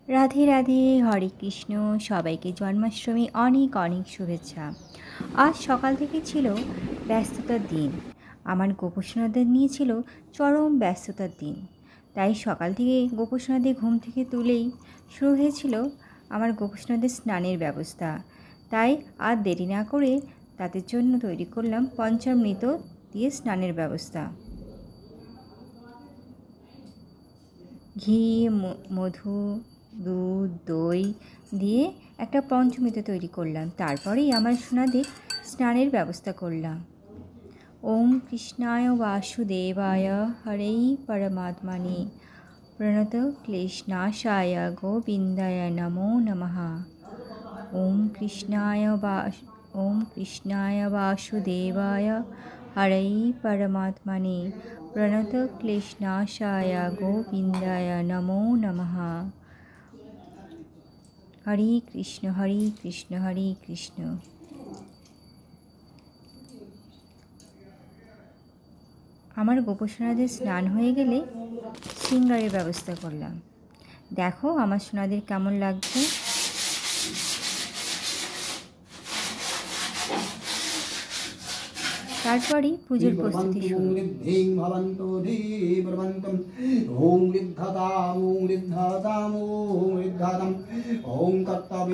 রাধে রাধে, হরে কৃষ্ণ। সবাইকে জন্মাষ্টমী অনেক অনেক শুভেচ্ছা। আজ সকাল থেকে ছিল ব্যস্ততার দিন। আমার গোপোষণাদের নিয়ে ছিল চরম ব্যস্ততার দিন। তাই সকাল থেকে গোপোষণাদের ঘুম থেকে তুলেই শুরু হয়েছিল আমার গোপোষণাদের স্নানের ব্যবস্থা। তাই আর দেরি না করে তাদের জন্য তৈরি করলাম পঞ্চামৃত দিয়ে স্নানের ব্যবস্থা। ঘি, মধু, দুধ, দই দিয়ে একটা পঞ্চমৃত তৈরি করলাম। তারপরেই আমার সোনাদের স্নানের ব্যবস্থা করলাম। ওম কৃষ্ণায় বাসুদেবায় হরেই পরমাত্মনে প্রণত ক্লেশনাশায় গোবিন্দায় নমো নমঃ। ওম কৃষ্ণায় বাসুদেবায় হরেই পরমাত্মনে প্রণত ক্লেশনাশায় গোবিন্দায় নমো নমঃ। হরে কৃষ্ণ হরে কৃষ্ণ হরে কৃষ্ণ। আমার গোপোষণাদের স্নান হয়ে গেলে শৃঙ্গারের ব্যবস্থা করলাম। দেখো আমার সোনাদের কেমন লাগছে। তারপরই পুজোর প্রস্তুতি শুরু।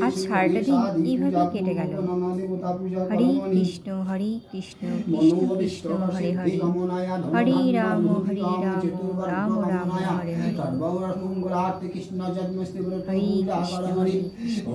আজ সারাটা দিন এইভাবেই কেটে গেল। হরে কৃষ্ণ কৃষ্ণ কৃষ্ণ হরে হরে, হরে রাম রাম রাম হরে হরে, হরে কৃষ্ণ হরে কৃষ্ণ।